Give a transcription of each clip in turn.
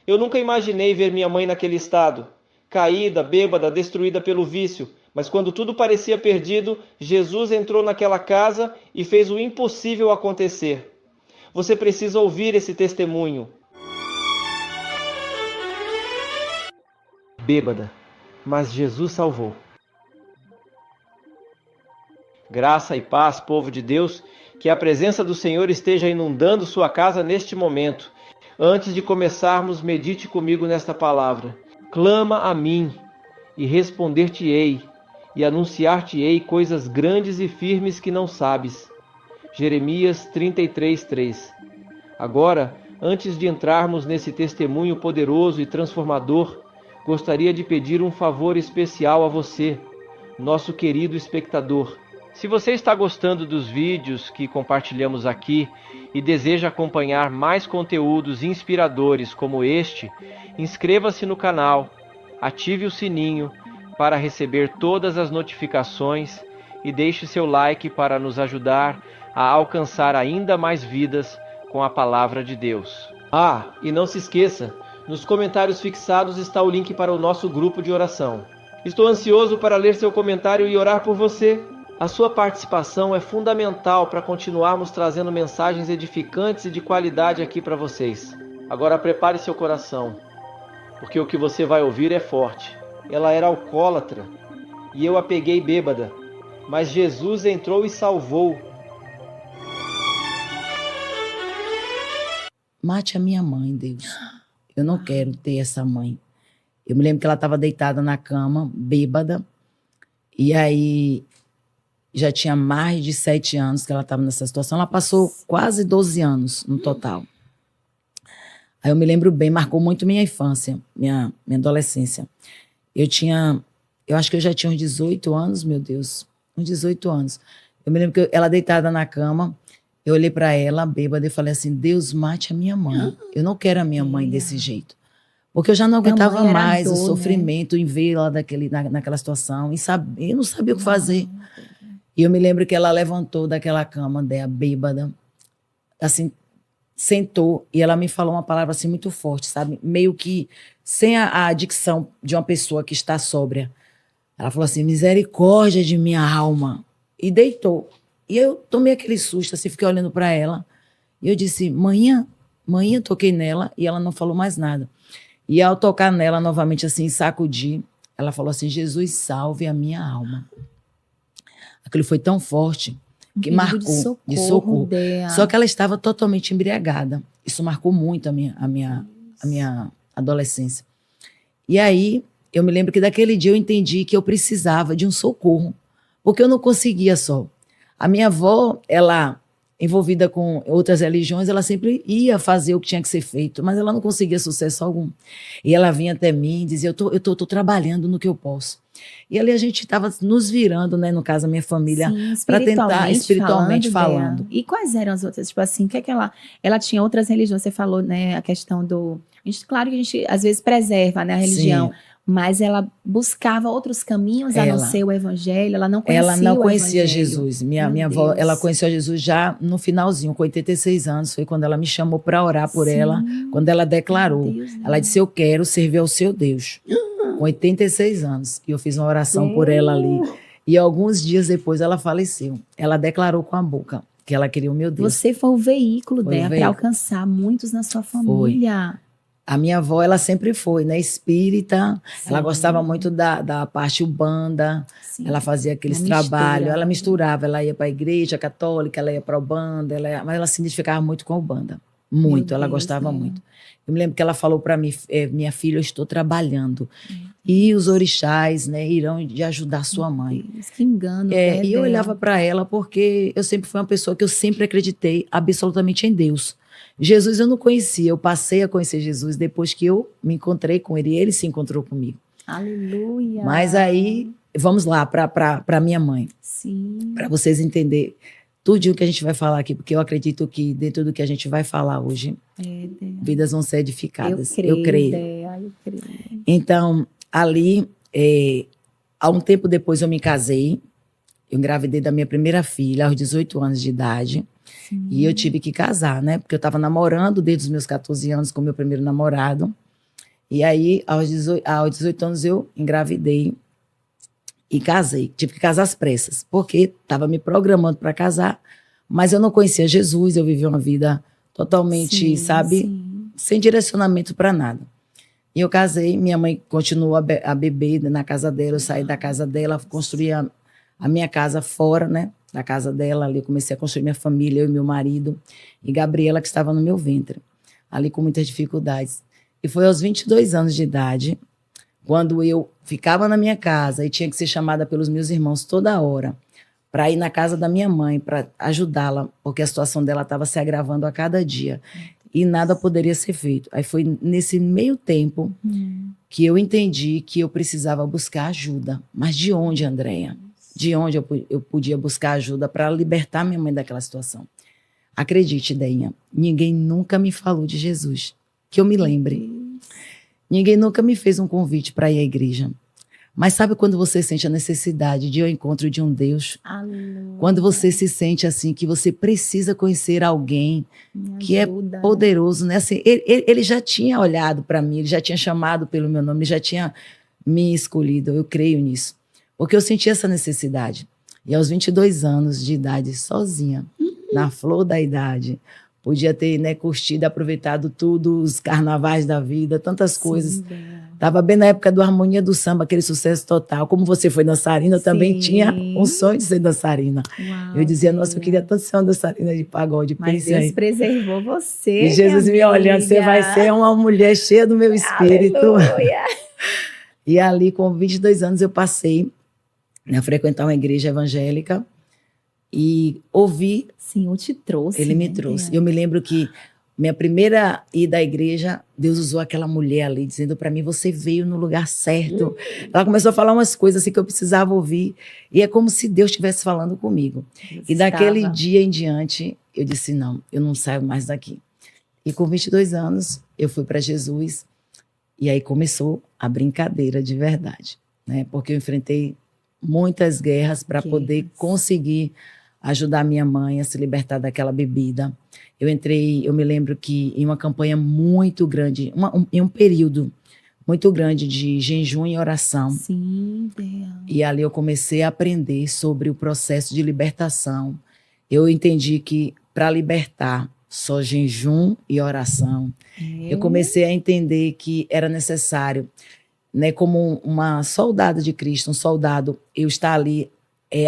Eu nunca imaginei ver minha mãe naquele estado, caída, bêbada, destruída pelo vício. Mas quando tudo parecia perdido, Jesus entrou naquela casa e fez o impossível acontecer. Você precisa ouvir esse testemunho. Bêbada, mas Jesus salvou. Graça e paz, povo de Deus, que a presença do Senhor esteja inundando sua casa neste momento. Antes de começarmos, medite comigo nesta palavra. Clama a mim, e responder-te-ei, e anunciar-te-ei coisas grandes e firmes que não sabes. Jeremias 33:3. Agora, antes de entrarmos nesse testemunho poderoso e transformador, gostaria de pedir um favor especial a você, nosso querido espectador. Se você está gostando dos vídeos que compartilhamos aqui e deseja acompanhar mais conteúdos inspiradores como este, inscreva-se no canal, ative o sininho para receber todas as notificações e deixe seu like para nos ajudar a alcançar ainda mais vidas com a palavra de Deus. Ah, e não se esqueça, nos comentários fixados está o link para o nosso grupo de oração. Estou ansioso para ler seu comentário e orar por você. A sua participação é fundamental para continuarmos trazendo mensagens edificantes e de qualidade aqui para vocês. Agora prepare seu coração, porque o que você vai ouvir é forte. Ela era alcoólatra e eu a peguei bêbada, mas Jesus entrou e salvou. Mate a minha mãe, Deus. Eu não quero ter essa mãe. Eu me lembro que ela estava deitada na cama, bêbada, e aí já tinha mais de 7 anos que ela estava nessa situação. Ela passou quase 12 anos no total. Aí eu me lembro bem, marcou muito minha infância, minha adolescência. Eu acho que eu já tinha uns 18 anos, meu Deus, uns 18 anos. Eu me lembro que ela deitada na cama, eu olhei para ela, bêbada, e falei assim, Deus, mate a minha mãe. Eu não quero a minha mãe desse jeito. Porque eu já não aguentava mais o sofrimento, né? Em vê-la naquela situação, e eu não sabia o que fazer. E eu me lembro que ela levantou daquela cama dela, bêbada, assim, sentou, e ela me falou uma palavra assim muito forte, sabe? Meio que sem a dicção de uma pessoa que está sóbria. Ela falou assim, misericórdia de minha alma. E deitou. E eu tomei aquele susto, assim, fiquei olhando para ela. E eu disse, manhã, toquei nela, e ela não falou mais nada. E ao tocar nela novamente, assim, sacudir, ela falou assim, Jesus, salve a minha alma. Aquilo foi tão forte que marcou de socorro. Só que ela estava totalmente embriagada. Isso marcou muito a minha adolescência. E aí, eu me lembro que daquele dia eu entendi que eu precisava de um socorro, porque eu não conseguia só. A minha avó, ela, envolvida com outras religiões, ela sempre ia fazer o que tinha que ser feito, mas ela não conseguia sucesso algum. E ela vinha até mim e dizia, eu tô trabalhando no que eu posso. E ali a gente estava nos virando, né, no caso, a minha família, para tentar, espiritualmente falando. E quais eram as outras? Tipo assim, o que é que ela tinha outras religiões? Você falou, né, a questão do... claro que a gente, às vezes, preserva, né, a religião, sim, mas ela buscava outros caminhos a não ser o evangelho, ela não conhecia Jesus. Minha avó, ela conheceu Jesus já no finalzinho, com 86 anos, foi quando ela me chamou para orar por ela, quando ela declarou. Ela disse, eu quero servir ao seu Deus. Com 86 anos. E eu fiz uma oração por ela ali. E alguns dias depois ela faleceu. Ela declarou com a boca que ela queria o meu Deus. Você foi o veículo dela para alcançar muitos na sua família. Foi. A minha avó, ela sempre foi, né, espírita. Sim. Ela gostava muito da parte umbanda. Sim. Ela fazia aqueles trabalhos. Ela misturava. Ela ia para a igreja católica, ela ia para a umbanda. Mas ela se identificava muito com a umbanda. Muito. Ela gostava muito. Eu me lembro que ela falou para mim, minha filha, eu estou trabalhando. E os orixás, né, irão de ajudar sua mãe. Deus, que engano. E eu olhava para ela porque eu sempre fui uma pessoa que eu sempre acreditei absolutamente em Deus. Jesus eu não conhecia, eu passei a conhecer Jesus depois que eu me encontrei com ele e ele se encontrou comigo. Aleluia. Mas aí, vamos lá para minha mãe. Sim. Para vocês entenderem tudo o que a gente vai falar aqui, porque eu acredito que dentro do que a gente vai falar hoje, vidas vão ser edificadas. Eu creio. Eu creio. Então, ali, há um tempo depois eu me casei, eu engravidei da minha primeira filha aos 18 anos de idade. Sim. E eu tive que casar, né? Porque eu estava namorando desde os meus 14 anos com meu primeiro namorado. E aí, aos 18 anos, eu engravidei e casei. Tive que casar às pressas, porque estava me programando para casar, mas eu não conhecia Jesus, eu vivia uma vida totalmente, sem direcionamento para nada. E eu casei, minha mãe continuou a beber na casa dela, eu saí da casa dela, construí a minha casa fora, né, da casa dela, ali eu comecei a construir minha família, eu e meu marido, e Gabriela, que estava no meu ventre, ali com muitas dificuldades. E foi aos 22 anos de idade, quando eu ficava na minha casa e tinha que ser chamada pelos meus irmãos toda hora para ir na casa da minha mãe, para ajudá-la, porque a situação dela estava se agravando a cada dia. E nada poderia ser feito. Aí foi nesse meio tempo que eu entendi que eu precisava buscar ajuda. Mas de onde, Andréia? De onde eu podia buscar ajuda para libertar minha mãe daquela situação? Acredite, Deinha, ninguém nunca me falou de Jesus, que eu me lembre. Ninguém nunca me fez um convite para ir à igreja. Mas sabe quando você sente a necessidade de ir ao encontro de um Deus? Aleluia. Quando você se sente assim, que você precisa conhecer alguém que é poderoso, né? Assim, ele já tinha olhado para mim, ele já tinha chamado pelo meu nome, ele já tinha me escolhido, eu creio nisso. Porque eu senti essa necessidade. E aos 22 anos de idade, sozinha, na flor da idade, podia ter, né, curtido, aproveitado tudo, os carnavais da vida, tantas coisas. Estava bem na época do Harmonia do Samba, aquele sucesso total. Como você foi dançarina, eu também tinha um sonho de ser dançarina. Uau, eu dizia, nossa, eu queria tanto ser uma dançarina de pagode. Mas Deus aí. Preservou você, E Jesus me olhando, você vai ser uma mulher cheia do meu espírito. Aleluia. E ali, com 22 anos, eu passei a frequentar uma igreja evangélica e ouvi. Sim, eu te trouxe. Ele me trouxe. Eu me lembro que minha primeira ida à igreja, Deus usou aquela mulher ali, dizendo para mim, você veio no lugar certo. Ela começou a falar umas coisas assim que eu precisava ouvir. E é como se Deus estivesse falando comigo. E daquele dia em diante, eu disse, não, eu não saio mais daqui. E com 22 anos, eu fui para Jesus. E aí começou a brincadeira de verdade, né? Porque eu enfrentei muitas guerras para poder conseguir ajudar minha mãe a se libertar daquela bebida. Eu me lembro que em uma campanha muito grande, em um período muito grande de jejum e oração. Sim, Deus. E ali eu comecei a aprender sobre o processo de libertação. Eu entendi que para libertar só jejum e oração. Eu comecei a entender que era necessário, né, como uma soldada de Cristo, um soldado, eu estar ali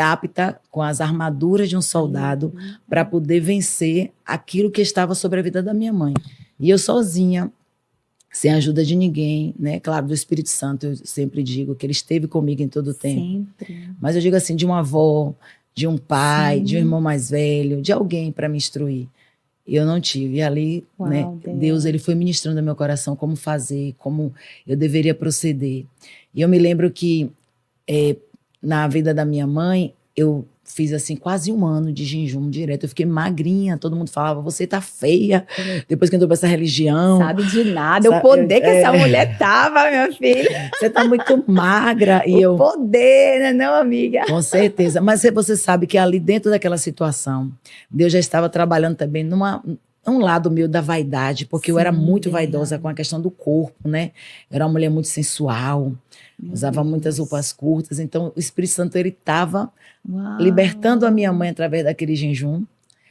apta com as armaduras de um soldado para poder vencer aquilo que estava sobre a vida da minha mãe. E eu sozinha, sem a ajuda de ninguém, né? Claro, do Espírito Santo, eu sempre digo que ele esteve comigo em todo o tempo. Sempre. Mas eu digo assim, de uma avó, de um pai, de um irmão mais velho, de alguém para me instruir. E eu não tive. E ali, né, Deus ele foi ministrando no meu coração como fazer, como eu deveria proceder. E eu me lembro que na vida da minha mãe, eu fiz assim quase 1 ano de jejum direto. Eu fiquei magrinha, todo mundo falava, você tá feia. Depois que entrou pra essa religião. Sabe de nada, o poder que essa mulher tava, minha filha. Você tá muito magra. O poder, né, não, amiga? Com certeza. Mas você sabe que ali dentro daquela situação, Deus já estava trabalhando também um lado meu da vaidade, porque eu era muito vaidosa com a questão do corpo, né? Eu era uma mulher muito sensual, usava muitas roupas curtas, então o Espírito Santo ele estava libertando a minha mãe através daquele jejum,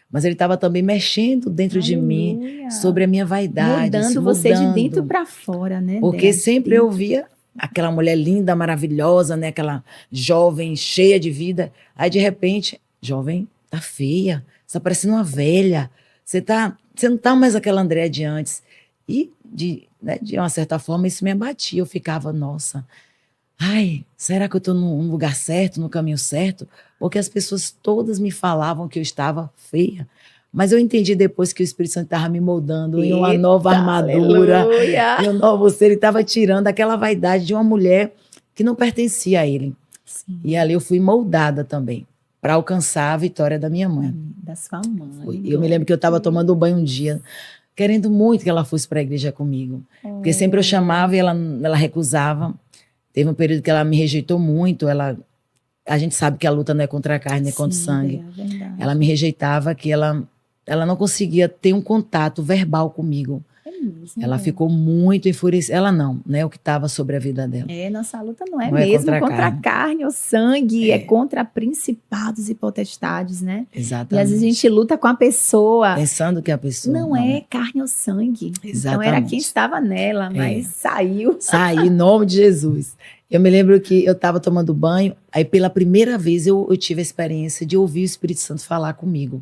mas ele estava também mexendo dentro de mim sobre a minha vaidade. Mudando você de dentro para fora, né? Porque sempre eu via aquela mulher linda, maravilhosa, né? Aquela jovem, cheia de vida. Aí, de repente, jovem, tá feia, você tá parecendo uma velha, você não tá mais aquela Andréia de antes. E, de uma certa forma, isso me abatia. Eu ficava, nossa, ai, será que eu estou no lugar certo, no caminho certo? Porque as pessoas todas me falavam que eu estava feia. Mas eu entendi depois que o Espírito Santo estava me moldando em uma nova armadura, em um novo ser. Ele estava tirando aquela vaidade de uma mulher que não pertencia a ele. Sim. E ali eu fui moldada também, para alcançar a vitória da minha mãe. Da sua mãe. Eu me lembro que eu estava tomando banho um dia, querendo muito que ela fosse para a igreja comigo. Porque sempre eu chamava e ela recusava. Teve um período que ela me rejeitou muito. A gente sabe que a luta não é contra a carne, é contra o sangue. É verdade. Ela me rejeitava, que ela não conseguia ter um contato verbal comigo. mesmo. Ela ficou muito enfurecida. Ela não, né? O que estava sobre a vida dela. Nossa luta não é Não é mesmo contra a contra a carne. carne ou sangue, é contra principados e potestades, né? Exatamente. E às vezes a gente luta com a pessoa. Pensando que a pessoa Não é carne ou sangue. Exatamente. Então era quem estava nela, mas saiu. Saí, em nome de Jesus. Eu me lembro que eu estava tomando banho, aí pela primeira vez eu tive a experiência de ouvir o Espírito Santo falar comigo.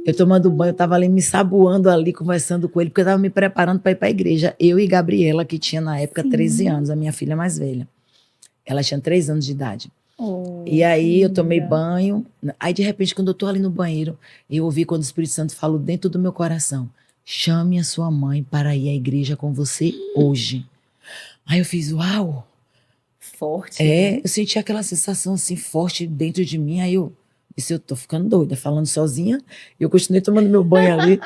Eu tomando banho, eu estava ali me saboando ali, conversando com ele, porque eu estava me preparando para ir para a igreja. Eu e Gabriela, que tinha na época 13 anos, a minha filha mais velha. Ela tinha 3 anos de idade. E aí eu tomei banho, aí de repente quando eu estou ali no banheiro, eu ouvi quando o Espírito Santo falou dentro do meu coração: chame a sua mãe para ir à igreja com você hoje. Aí eu fiz, uau! Forte. Né? Eu senti aquela sensação assim forte dentro de mim. Aí eu disse, eu tô ficando doida, falando sozinha. Eu continuei tomando meu banho ali.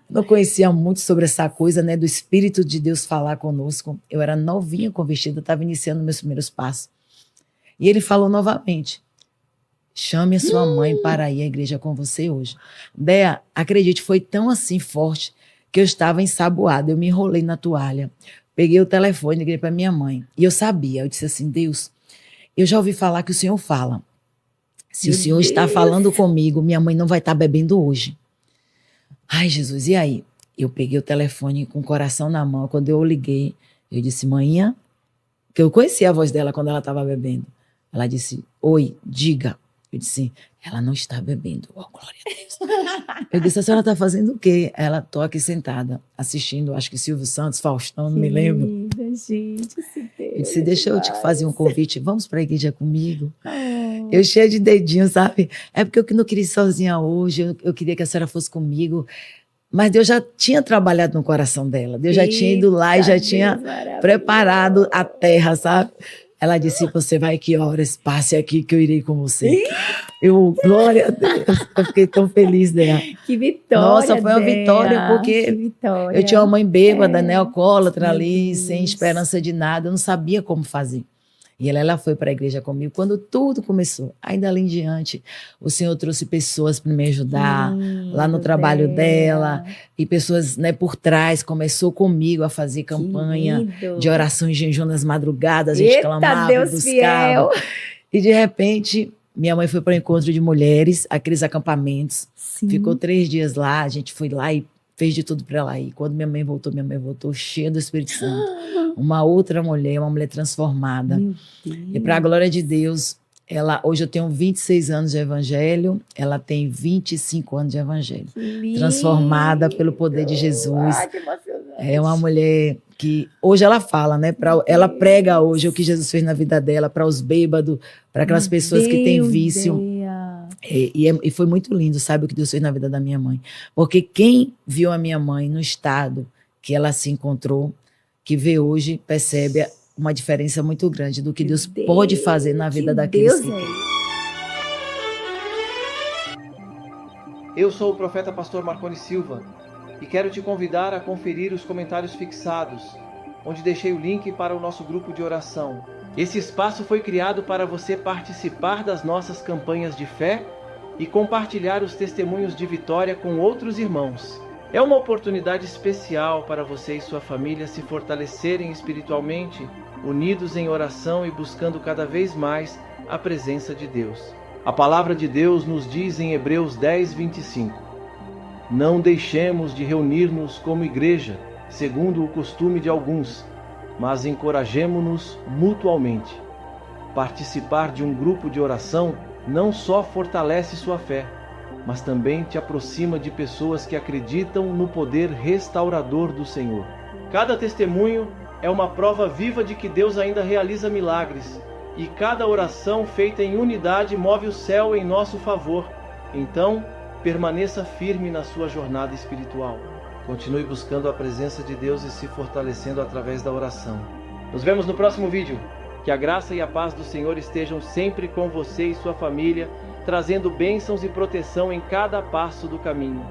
Não conhecia muito sobre essa coisa, né, do Espírito de Deus falar conosco. Eu era novinha convertida, estava iniciando meus primeiros passos. E ele falou novamente: chame a sua mãe para ir à igreja com você hoje. Dea, acredite, foi tão assim forte que eu estava ensaboada. Eu me enrolei na toalha. Peguei o telefone, liguei para minha mãe. E eu sabia, eu disse assim: Deus, eu já ouvi falar que o Senhor fala. Se o Senhor está falando comigo, minha mãe não vai estar bebendo hoje. Ai, Jesus, e aí? Eu peguei o telefone com o coração na mão. Quando eu liguei, eu disse: manhã, que eu conhecia a voz dela quando ela estava bebendo. Ela disse: oi, diga. Eu disse: ela não está bebendo. Oh, glória a Deus. Eu disse: a senhora está fazendo o quê? Ela: tô aqui sentada, assistindo, acho que Silvio Santos, Faustão, não me lembro. Gente, eu disse: deixa eu te fazer um convite, vamos para a igreja comigo? Eu cheia de dedinho, sabe? É porque eu não queria ir sozinha hoje, eu queria que a senhora fosse comigo. Mas Deus já tinha trabalhado no coração dela. Deus já tinha ido lá e já tinha preparado a terra, sabe? Ela disse: você vai que horas? Passe aqui que eu irei com você. Eu, glória a Deus, eu fiquei tão feliz dela. Que vitória. Nossa, foi uma vitória, porque vitória. Eu tinha uma mãe bêbada, né, alcoólatra ali, sem esperança de nada, eu não sabia como fazer. E ela foi para a igreja comigo quando tudo começou. Ainda ali em diante, o Senhor trouxe pessoas para me ajudar, lá no trabalho dela, e pessoas, né, por trás, começou comigo a fazer campanha de oração em jejum nas madrugadas, a gente clamava, Deus buscava. Fiel. E de repente, minha mãe foi para o encontro de mulheres, aqueles acampamentos, ficou 3 dias lá, a gente foi lá e fez de tudo para ela ir. Quando minha mãe voltou cheia do Espírito Santo. Uma outra mulher, uma mulher transformada. E para a glória de Deus, hoje eu tenho 26 anos de evangelho, ela tem 25 anos de evangelho. Transformada pelo poder de Jesus. Ah, que emocionante. É uma mulher que hoje ela fala, né? Ela prega hoje o que Jesus fez na vida dela, para os bêbados, para aquelas pessoas que têm vício. E foi muito lindo, sabe, o que Deus fez na vida da minha mãe. Porque quem viu a minha mãe no estado que ela se encontrou, que vê hoje, percebe uma diferença muito grande do que Deus pode fazer na vida daqueles que... Eu sou o profeta pastor Marconi Silva e quero te convidar a conferir os comentários fixados, onde deixei o link para o nosso grupo de oração. Esse espaço foi criado para você participar das nossas campanhas de fé e compartilhar os testemunhos de vitória com outros irmãos. É uma oportunidade especial para você e sua família se fortalecerem espiritualmente, unidos em oração e buscando cada vez mais a presença de Deus. A palavra de Deus nos diz em Hebreus 10, 25: não deixemos de reunir-nos como igreja, segundo o costume de alguns, mas encorajemo-nos mutualmente. Participar de um grupo de oração não só fortalece sua fé, mas também te aproxima de pessoas que acreditam no poder restaurador do Senhor. Cada testemunho é uma prova viva de que Deus ainda realiza milagres, e cada oração feita em unidade move o céu em nosso favor. Então, permaneça firme na sua jornada espiritual. Continue buscando a presença de Deus e se fortalecendo através da oração. Nos vemos no próximo vídeo. Que a graça e a paz do Senhor estejam sempre com você e sua família, trazendo bênçãos e proteção em cada passo do caminho.